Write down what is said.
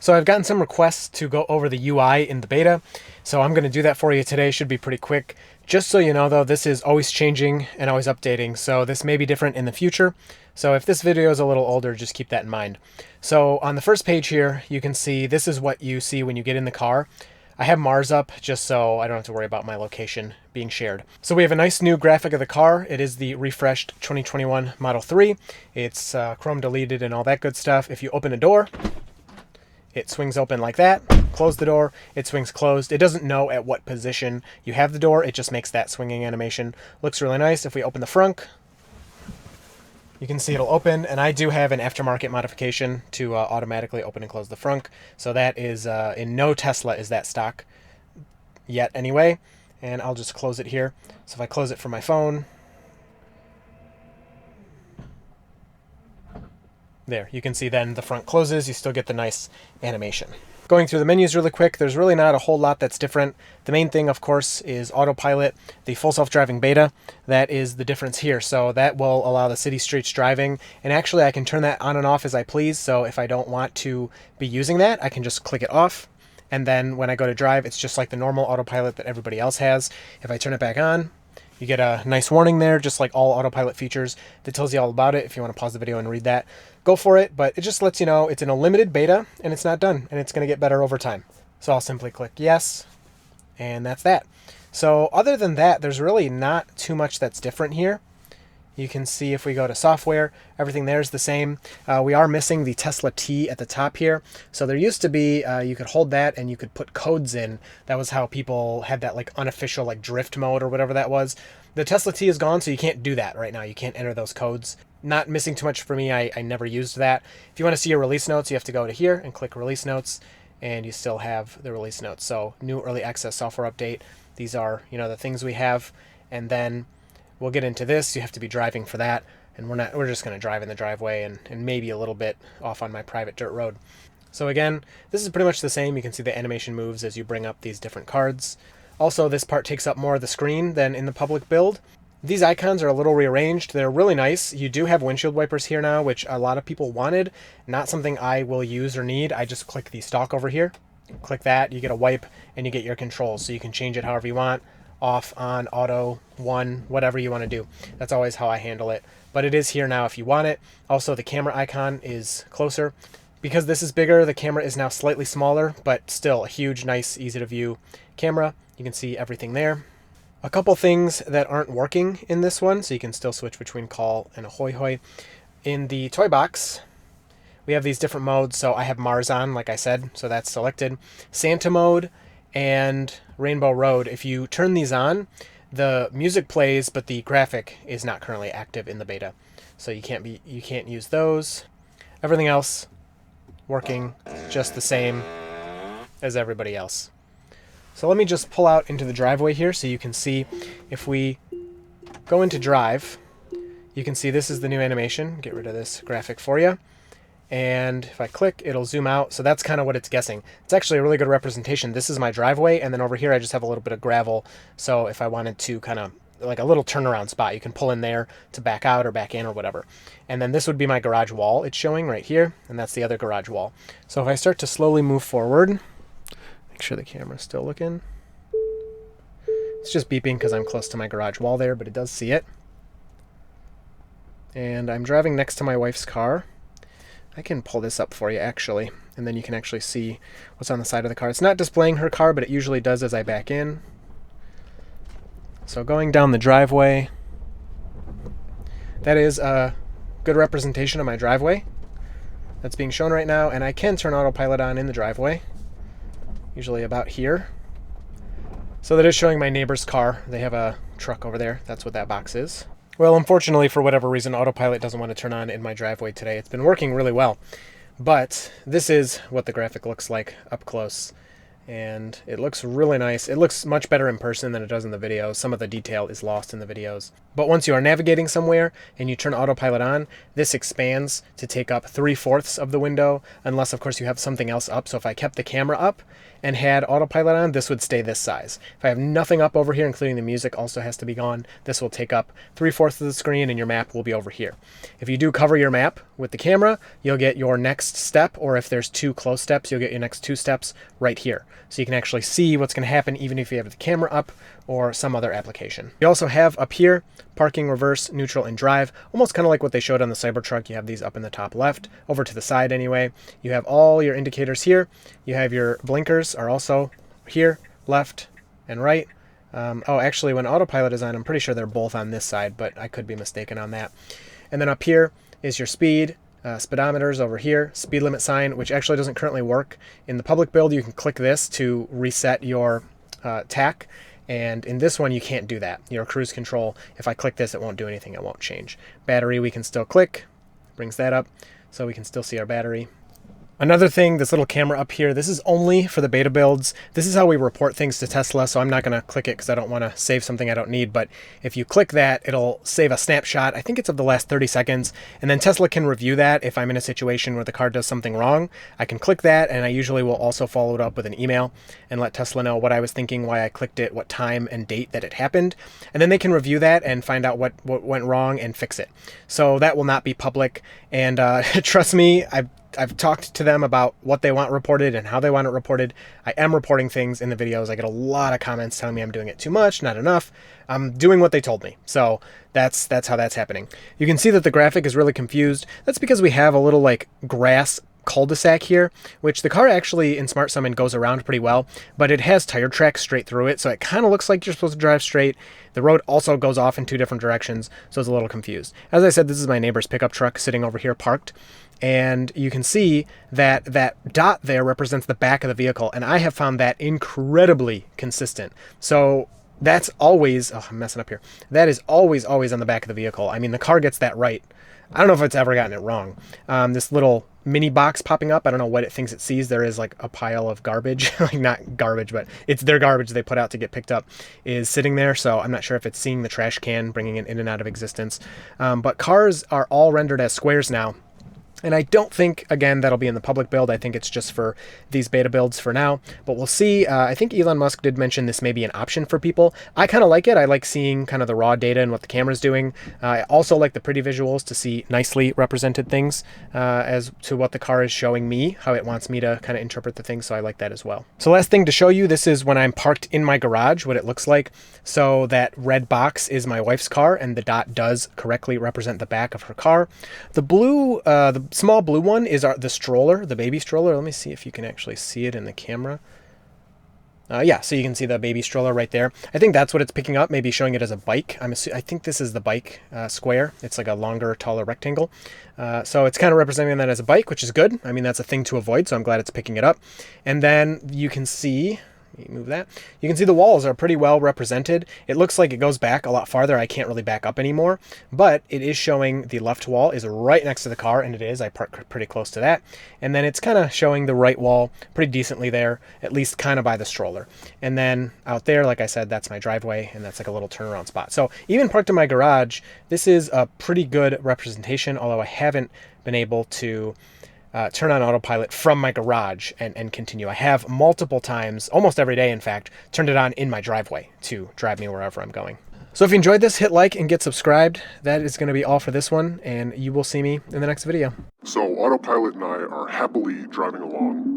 So I've gotten some requests to go over the UI in the beta, so I'm going to do that for you today. Should be pretty quick. Just so you know though, this is always changing and always updating, so this may be different in the future. So if this video is a little older, just keep that in mind. So on the first page here, you can see this is what you see when you get in the car. I have Mars up just so I don't have to worry about my location being shared. So we have a nice new graphic of the car. It is the refreshed 2021 Model 3. It's chrome deleted and all that good stuff. If you open a door, it swings open like that. Close the door, it swings closed. It doesn't know at what position you have the door. It just makes that swinging animation. Looks really nice. If we open the frunk, you can see it'll open, and I do have an aftermarket modification to automatically open and close the frunk. So that is, in no Tesla is that stock yet anyway. And I'll just close it here. So if I close it from my phone, there, you can see then the front closes, you still get the nice animation. Going through the menus really quick, there's really not a whole lot that's different. The main thing, of course, is Autopilot, the full self-driving beta. That is the difference here. So that will allow the city streets driving. And actually, I can turn that on and off as I please. So if I don't want to be using that, I can just click it off. And then when I go to drive, it's just like the normal Autopilot that everybody else has. If I turn it back on, you get a nice warning there, just like all Autopilot features that tells you all about it. If you want to pause the video and read that, go for it. But it just lets you know it's in a limited beta and it's not done and it's going to get better over time. So I'll simply click yes, and that's that. So other than that, there's really not too much that's different here. You can see if we go to software, everything there is the same. We are missing the Tesla T at the top here. So there used to be, you could hold that and you could put codes in. That was how people had that like unofficial like drift mode or whatever that was. The Tesla T is gone, so you can't do that right now. You can't enter those codes. Not missing too much for me. I never used that. If you want to see your release notes, you have to go to here and click release notes, and you still have the release notes. So new early access software update. These are, the things we have, and then we'll get into this. You have to be driving for that, and we're just going to drive in the driveway and maybe a little bit off on my private dirt road. So again, this is pretty much the same. You can see the animation moves as you bring up these different cards. Also, this part takes up more of the screen than in the public build. These icons are a little rearranged. They're really nice. You do have windshield wipers here now, which a lot of people wanted. Not something I will use or need. I just click the stalk over here. Click that, you get a wipe, and you get your controls. So you can change it however you want. Off, on, auto, one, whatever you want to do. That's always how I handle it. But it is here now if you want it. Also, the camera icon is closer. Because this is bigger, the camera is now slightly smaller, but still a huge, nice, easy to view camera. You can see everything there. A couple things that aren't working in this one, so you can still switch between call and a hoy hoy. In the toy box, we have these different modes. So I have Mars on, like I said, so that's selected. Santa mode and Rainbow Road. If you turn these on, the music plays, but the graphic is not currently active in the beta. So you can't use those. Everything else working just the same as everybody else. So let me just pull out into the driveway here so you can see if we go into drive, you can see this is the new animation. Get rid of this graphic for you. And if I click, it'll zoom out. So that's kind of what it's guessing. It's actually a really good representation. This is my driveway, and then over here I just have a little bit of gravel. So if I wanted to kind of like a little turnaround spot, you can pull in there to back out or back in or whatever. And then this would be my garage wall it's showing right here, and that's the other garage wall. So if I start to slowly move forward, make sure the camera's still looking. It's just beeping because I'm close to my garage wall there, but it does see it. And I'm driving next to my wife's car. I can pull this up for you, actually, and then you can actually see what's on the side of the car. It's not displaying her car, but it usually does as I back in. So going down the driveway, that is a good representation of my driveway that's being shown right now, and I can turn Autopilot on in the driveway, usually about here. So that is showing my neighbor's car. They have a truck over there. That's what that box is. Well, unfortunately, for whatever reason, Autopilot doesn't want to turn on in my driveway today. It's been working really well, but this is what the graphic looks like up close. and it looks really nice. It looks much better in person than it does in the videos. Some of the detail is lost in the videos. But once you are navigating somewhere and you turn autopilot on, this expands to take up 3/4 of the window, unless of course you have something else up. So if I kept the camera up and had autopilot on, this would stay this size. If I have nothing up over here, including the music also has to be gone, this will take up 3/4 of the screen and your map will be over here. If you do cover your map with the camera, you'll get your next step, or if there's 2 close steps, you'll get your next 2 steps right here. So you can actually see what's going to happen even if you have the camera up or some other application. You also have up here parking, reverse, neutral, and drive, almost kind of like what they showed on the Cybertruck. You have these up in the top left, over to the side anyway. You have all your indicators here. You have your blinkers are also here, left and right. Oh, actually, when autopilot is on, I'm pretty sure they're both on this side, but I could be mistaken on that. And then up here is your speed. Speedometers over here, speed limit sign, which actually doesn't currently work. In the public build, you can click this to reset your tack, and in this one, you can't do that. Your cruise control, if I click this, it won't do anything, it won't change. Battery, we can still click, brings that up, so we can still see our battery. Another thing, this little camera up here, this is only for the beta builds. This is how we report things to Tesla, so I'm not going to click it because I don't want to save something I don't need, but if you click that, it'll save a snapshot. I think it's of the last 30 seconds, and then Tesla can review that if I'm in a situation where the car does something wrong. I can click that, and I usually will also follow it up with an email and let Tesla know what I was thinking, why I clicked it, what time and date that it happened, and then they can review that and find out what went wrong and fix it. So that will not be public, and trust me, I've talked to them about what they want reported and how they want it reported. I am reporting things in the videos. I get a lot of comments telling me I'm doing it too much, not enough. I'm doing what they told me. So that's how that's happening. You can see that the graphic is really confused. That's because we have a little like grass cul-de-sac here, which the car actually in Smart Summon goes around pretty well, but it has tire tracks straight through it, so it kind of looks like you're supposed to drive straight. The road also goes off in 2 different directions, so it's a little confused. As I said, this is my neighbor's pickup truck sitting over here parked, and you can see that that dot there represents the back of the vehicle, and I have found that incredibly consistent. So that's always, oh, I'm messing up here. That is always on the back of the vehicle. I mean, the car gets that right. I don't know if it's ever gotten it wrong. This little mini box popping up, I don't know what it thinks it sees. There is like a pile of garbage, like not garbage, but it's their garbage they put out to get picked up, is sitting there. So I'm not sure if it's seeing the trash can, bringing it in and out of existence. But cars are all rendered as squares now. And I don't think, again, that'll be in the public build. I think it's just for these beta builds for now. But we'll see. I think Elon Musk did mention this may be an option for people. I kind of like it. I like seeing kind of the raw data and what the camera's doing. I also like the pretty visuals to see nicely represented things as to what the car is showing me, how it wants me to kind of interpret the things. So I like that as well. So last thing to show you, this is when I'm parked in my garage, what it looks like. So that red box is my wife's car, and the dot does correctly represent the back of her car. The blue, the small blue one is the stroller, the baby stroller. Let me see if you can actually see it in the camera. Yeah, so you can see the baby stroller right there. I think that's what it's picking up, maybe showing it as a bike. I think this is the bike square. It's like a longer, taller rectangle. So it's kind of representing that as a bike, which is good. I mean, that's a thing to avoid, so I'm glad it's picking it up. And then you can see, let me move that. You can see the walls are pretty well represented. It looks like it goes back a lot farther. I can't really back up anymore, but it is showing the left wall is right next to the car, and it is. I park pretty close to that. And then it's kind of showing the right wall pretty decently there, at least kind of by the stroller. And then out there, like I said, that's my driveway, and that's like a little turnaround spot. So even parked in my garage, this is a pretty good representation, although I haven't been able to turn on autopilot from my garage and continue. I have multiple times, almost every day in fact, turned it on in my driveway to drive me wherever I'm going. So if you enjoyed this, hit like and get subscribed. That is going to be all for this one, and you will see me in the next video. So Autopilot and I are happily driving along